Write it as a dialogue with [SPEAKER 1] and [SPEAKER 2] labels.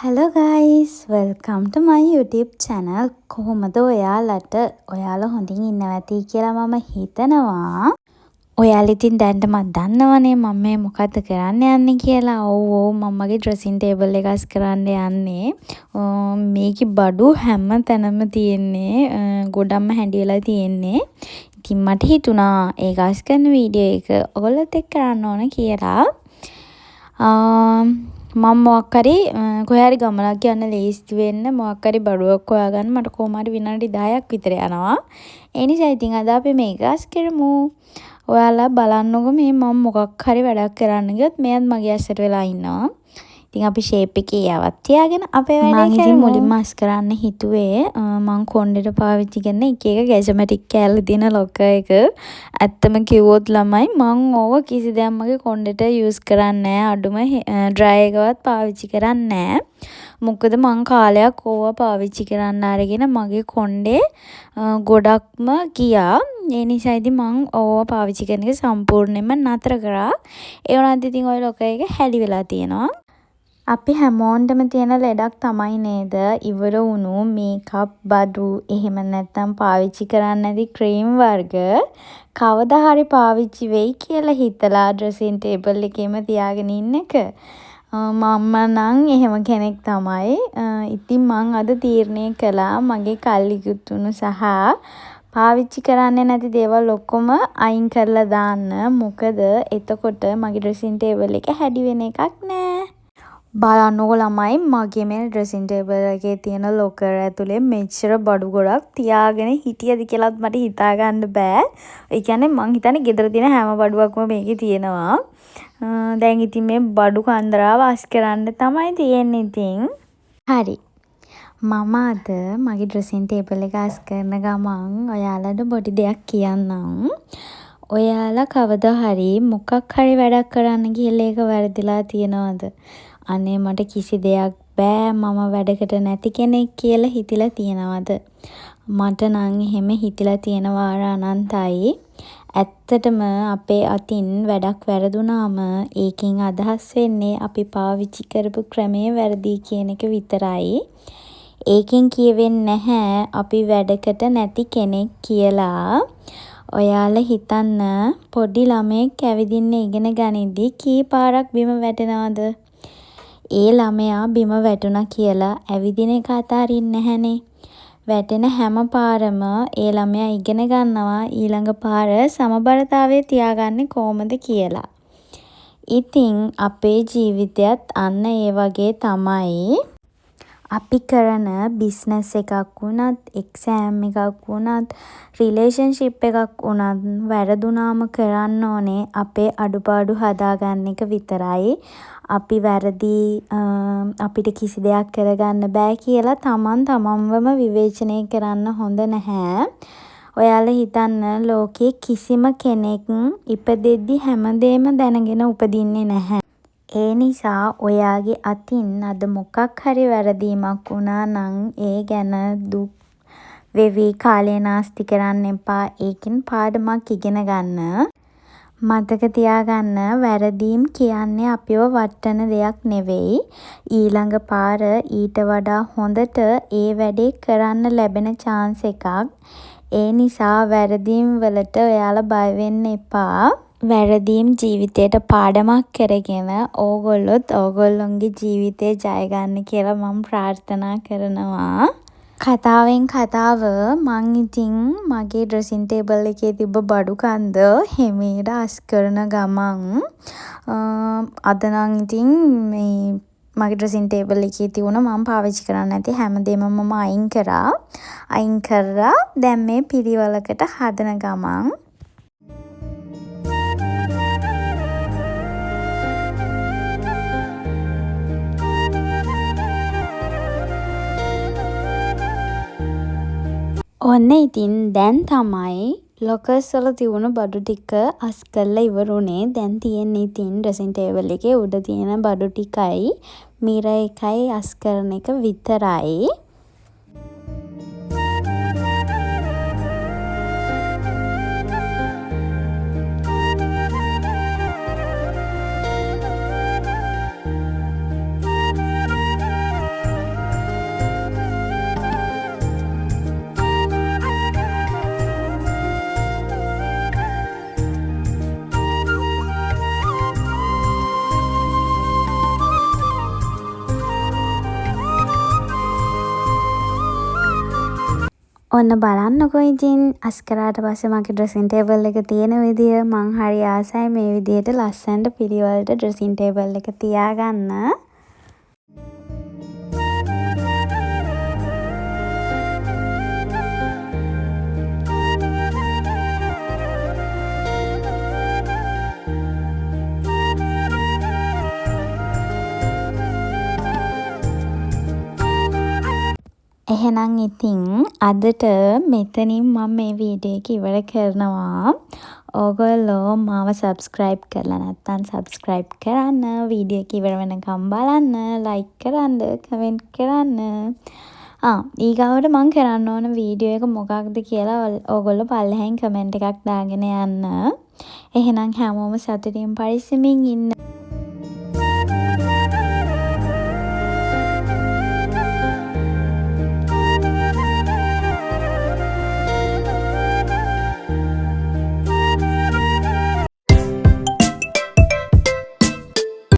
[SPEAKER 1] Hello guys, welcome to my YouTube channel. කොහොමද ඔයාලා හොඳින් ඉන්නවා ඇති කියලා මම හිතනවා. ඔයාලා ඉතින් දැන්ටමත් දන්නවනේ මම මේ මොකද්ද කරන්න යන්නේ කියලා. ඔව් මම මගේ ඩ්‍රෙසින් ටේබල් එක අස් කරන්න යන්නේ. මේකේ බඩු හැම තැනම තියෙන්නේ. ගොඩක්ම හැඳි වෙලා තියෙන්නේ. ඉතින් මට හිතුණා ඒක අස් කරන වීඩියෝ එක ඔයගොල්ලොත් එක්ක කරන්න ඕන කියලා. මම මොකක් හරි කොහේ හරි ගමනක් යන්න ලේස්ති වෙන්න මොකක් හරි බඩුවක් හොයාගන්න මට කොහොම හරි විනාඩි 10ක් විතර යනවා. ඒ නිසා ඉතින් අද අපි මේක අස් කරමු. ඔයාලා බලන්නකො මේ මම මොකක් හරි වැඩක් කරන්න ගියොත් මෙයත් මගේ ඇස්සට වෙලා ඉන්නවා. ඉතින් අපි ෂේප් එකේ යවත් තියාගෙන අපේ වැඩේ කරමු. මම ඉතින් මුලින්ම අස් කරන්න හිතුවේ මම කොණ්ඩේට පාවිච්චි කරන එක ගැජමැටික් කෑල්ල දින ලොක එක. ඇත්තම කිව්වොත් ළමයි මම ඕව කිසි දෙයක් මගේ කොණ්ඩේට යූස් කරන්නේ නැහැ. අඩුම ඩ්‍රයි එකවත් පාවිච්චි කරන්නේ නැහැ. මොකද මං කාලයක් ඕවා පාවිච්චි කරන්න අරගෙන මගේ කොණ්ඩේ ගොඩක්ම ගියා. ඒ නිසා ඉතින් මං ඕවා පාවිච්චි කරන එක සම්පූර්ණයෙන්ම නතර කරා. ඒ වුණාත් ඉතින් ওই ලොක එක හැලි වෙලා තියෙනවා. අපි හැමෝන්ටම තියෙන ලෙඩක් තමයි නේද ඉවර වුණු මේකප් බඩු එහෙම නැත්නම් පාවිච්චි කරන්න නැති ක්‍රීම් වර්ග කවදා හරි පාවිච්චි වෙයි කියලා හිතලා ඩ්‍රෙසින් ටේබල් එකේම තියාගෙන ඉන්න එක. මම නම් එහෙම කෙනෙක් තමයි. ඉතින් මං අද තීරණය කළා මගේ කල්ලිකුතුණු සහ පාවිච්චි කරන්නේ නැති දේවල් ඔක්කොම අයින් කරලා දාන්න. මොකද එතකොට මගේ ඩ්‍රෙසින් ටේබල් එක හැඩි වෙන එකක් නෑ. බලන්නකො ළමයි මගේ මේ ඩ්‍රෙසින් ටේබල් එකේ තියෙන ලොකර් ඇතුලේ මෙච්චර බඩු ගොඩක් තියාගෙන හිටියද කියලාත් මට හිතා ගන්න බෑ. ඒ කියන්නේ මං හිතන්නේ ගෙදර තියෙන හැම බඩුවක්ම මේකේ තියෙනවා. දැන් ඉතින් මේ බඩු කන්දරාව අස් කරන්න තමයි තියෙන්නේ ඉතින්. හරි. මම අද මගේ ඩ්‍රෙසින් ටේබල් එක අස් කරන ගමන් ඔයාලට පොඩි දෙයක් කියන්නම්. ඔයාලා කවදා හරි මොකක් හරි වැඩක් කරන්න ගිහලා ඒක වැරදිලා තියෙනවද? අනේ මට කිසි දෙයක් බෑ මම වැඩකට නැති කෙනෙක් කියලා හිතිලා තියෙනවද? මට නම් එහෙම හිතිලා තියෙනවා අනන්තයි. ඇත්තටම අපේ අතින් වැඩක් වැරදුනාම ඒකෙන් අදහස් වෙන්නේ අපි පාවිච්චි කරපු ක්‍රමය වැරදි කියන එක විතරයි. ඒකෙන් කියවෙන්නේ නැහැ අපි වැඩකට නැති කෙනෙක් කියලා. ඔයාලා හිතන්න පොඩි ළමයෙක් ඇවිදින්න ඉගෙන ගනිද්දි කී පාරක් බිම වැටෙනවද? ඒ ළමයා බිම වැටුණා කියලා ඇවිදින එක අතාරින්නේ නැහනේ. වැටෙන හැම පාරම ඒ ළමයා ඉගෙන ගන්නවා ඊළඟ පාර සමබරතාවයේ තියාගන්නේ කොහොමද කියලා. ඉතින් අපේ ජීවිතයත් අන්න ඒ වගේ තමයි. අපි කරන බිස්නස් එකක් වුණත්, එක්සෑම් එකක් වුණත්, රිලේෂන්ෂිප් එකක් වුණත් වැරදුනාම කරන්න ඕනේ අපේ අඩුපාඩු හදාගන්න එක විතරයි. අපි වැරදි අපිට කිසි දෙයක් කරගන්න බෑ කියලා තමන්වම විවේචනය කරන්න හොඳ නැහැ. ඔයාලා හිතන්න ලෝකේ කිසිම කෙනෙක් ඉපදෙද්දි හැමදේම දැනගෙන උපදින්නේ නැහැ. ඒ නිසා ඔයාගේ අතින් අද මොකක් හරි වැරදීමක් වුණා නම් ඒ ගැන දුක් වෙවි කාලේ නාස්ති කරන්න එපා. ඒකෙන් පාඩමක් ඉගෙන ගන්න. මතක තියාගන්න වැරදීම් කියන්නේ අපිව වටන දෙයක් නෙවෙයි. ඊළඟ පාර ඊට වඩා හොඳට ඒ වැඩේ කරන්න ලැබෙන chance එකක්. ඒ නිසා වැරදීම් වලට ඔයාලා බය වෙන්න එපා. වැරදීම් ජීවිතේට පාඩමක් කරගෙන ඕගොල්ලොත් ඕගොල්ලොන්ගේ ජීවිතේ ජය ගන්න කියලා මම ප්‍රාර්ථනා කරනවා. කතාවෙන් කතාව මං ඉතින් මගේ ඩ්‍රෙසින් ටේබල් එකේ තිබ්බ බඩු කන්ද හිමීට අස් කරන ගමන් අද නම් ඉතින් මේ මගේ ඩ්‍රෙසින් ටේබල් එකේ තියුණ මම පාවිච්චි කරන්නේ නැති හැමදේම මම අයින් කරා. අයින් කරලා දැන් මේ පිළිවෙලකට හදන ගමන් ඔන්න ඉතින් දැන් තමයි ලොකර්ස් වල තිබුණු බඩු ටික අස් කරලා ඉවරුනේ. දැන් තියෙන්නේ ඉතින් ඩ්‍රෙසින් ටේබල් එකේ උඩ තියෙන බඩු ටිකයි මිර එකයි අස් කරන එක විතරයි. ඔන්න බලන්නකෝ ඉතින් අස් කරාට පස්සේ මගේ ඩ්‍රෙසින් ටේබල් එක තියෙන විදිය මං හරි ආසයි මේ විදියට ලස්සනට පිළිවෙලට ඩ්‍රෙසින් ටේබල් එක තියාගන්න. එහෙනම් ඉතින් අදට මෙතනින් මම මේ වීඩියෝ එක ඉවර කරනවා. ඕගොල්ලෝ මාව සබ්ස්ක්‍රයිබ් කරලා නැත්නම් සබ්ස්ක්‍රයිබ් කරන්න, වීඩියෝ එක ඉවර වෙනකම් බලන්න, ලයික් කරන්න, කමෙන්ට් කරන්න. ඊගාවට මම කරන්න ඕන වීඩියෝ එක මොකක්ද කියලා ඕගොල්ලෝ පල්ලෙහෙන් කමෙන්ට් එකක් දාගෙන යන්න. එහෙනම් හැමෝම සතුටින් පරිස්සමින් ඉන්න.